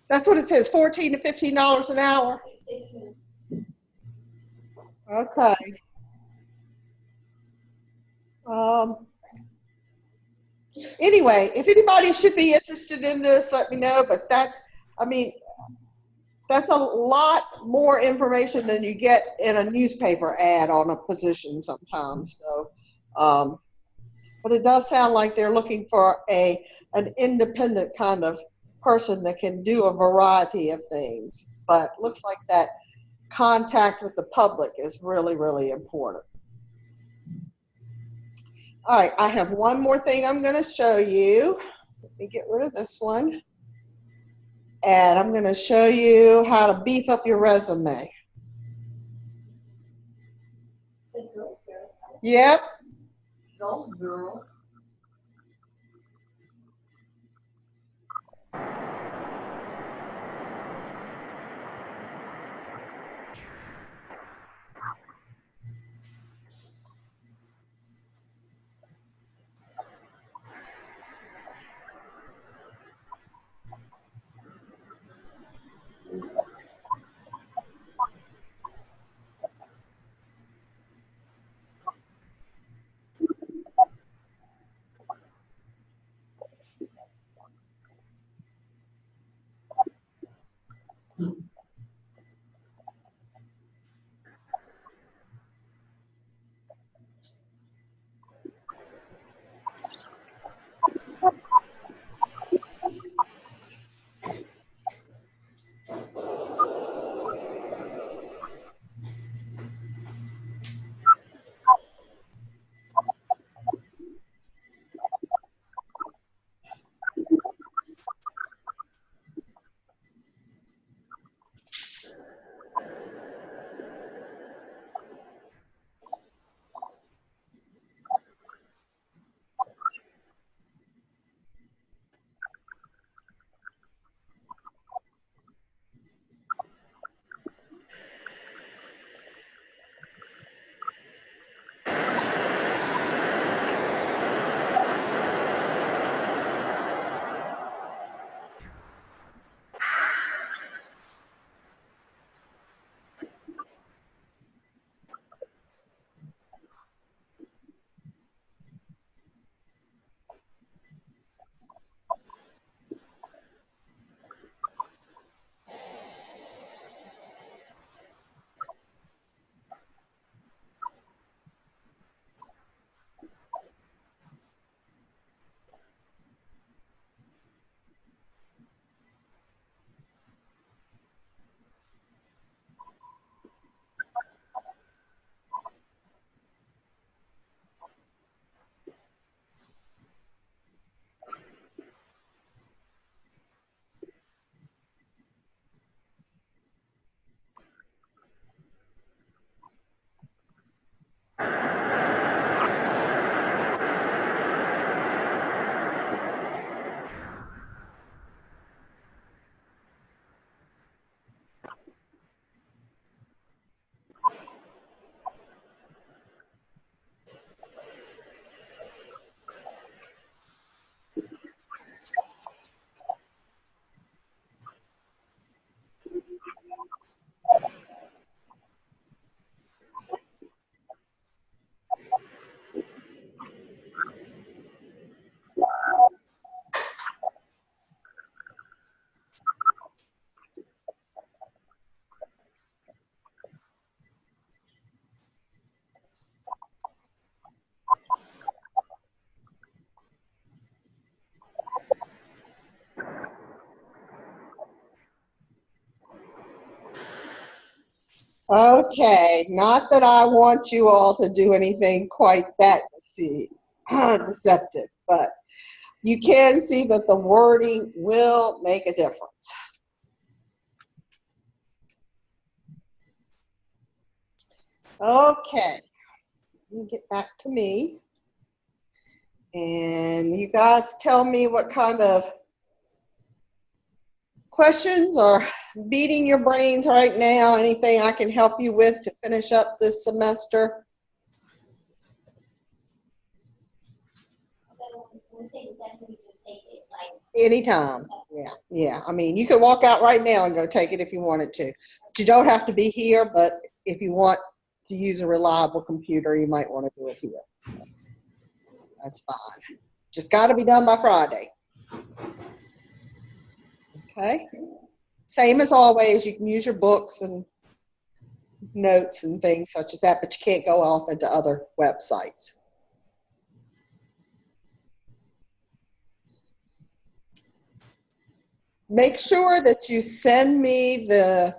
That's what it says, $14 to $15 an hour. Okay. Anyway, if anybody should be interested in this, let me know. But that's a lot more information than you get in a newspaper ad on a position sometimes. So, but it does sound like they're looking for an independent kind of person that can do a variety of things. But looks like that contact with the public is really, really important. All right, I have one more thing I'm going to show you. Let me get rid of this one. And I'm going to show you how to beef up your resume. Yep. Go girls. Okay, not that I want you all to do anything quite that deceptive, but you can see that the wording will make a difference. Okay, let me get back to me. And you guys tell me what kind of questions are beating your brains right now, anything I can help you with to finish up this semester. So when we take the test, we just take it like. Anytime. Yeah. I mean, you could walk out right now and go take it if you wanted to. But you don't have to be here, but if you want to use a reliable computer, you might want to do it here. That's fine. Just got to be done by Friday. Okay? Same as always, you can use your books and notes and things such as that, but you can't go off into other websites. Make sure that you send me the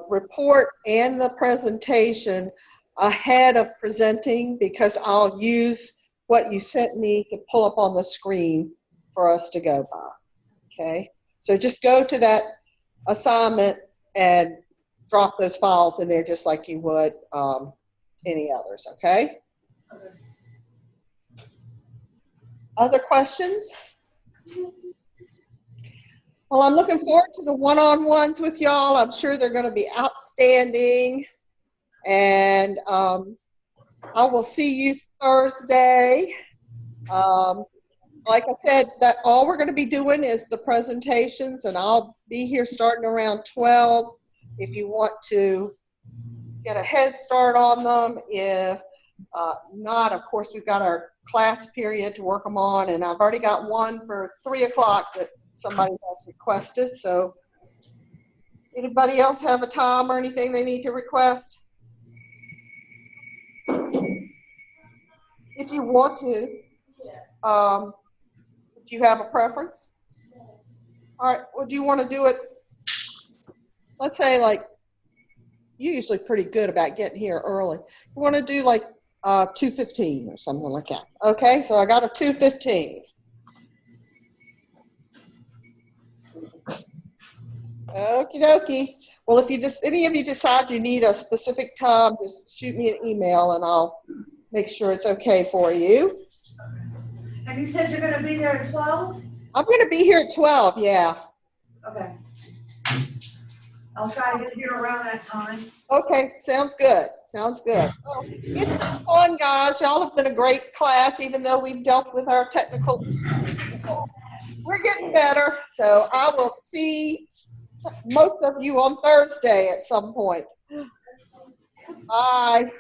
report and the presentation ahead of presenting, because I'll use what you sent me to pull up on the screen for us to go by. Okay? So just go to that assignment and drop those files in there just like you would any others, okay? Other questions? Well, I'm looking forward to the one-on-ones with y'all. I'm sure they're going to be outstanding. And I will see you Thursday. Like I said, that all we're going to be doing is the presentations, and I'll be here starting around 12 if you want to get a head start on them. If not, of course, we've got our class period to work them on, and I've already got one for 3 o'clock that somebody has requested. So anybody else have a time or anything they need to request? If you want to. Do you have a preference? All right, well, do you want to do it, let's say, like, you're usually pretty good about getting here early. You want to do like 2:15 or something like that. Okay, so I got a 2:15. Okie dokie. Well, if any of you decide you need a specific time, just shoot me an email and I'll make sure it's okay for you. And you said you're gonna be there at 12? I'm going to be here at 12, yeah. Okay. I'll try to get here around that time. Okay, sounds good. Sounds good. Well, it's been fun, guys. Y'all have been a great class, even though we've dealt with our technical issues. We're getting better, so I will see most of you on Thursday at some point. Bye.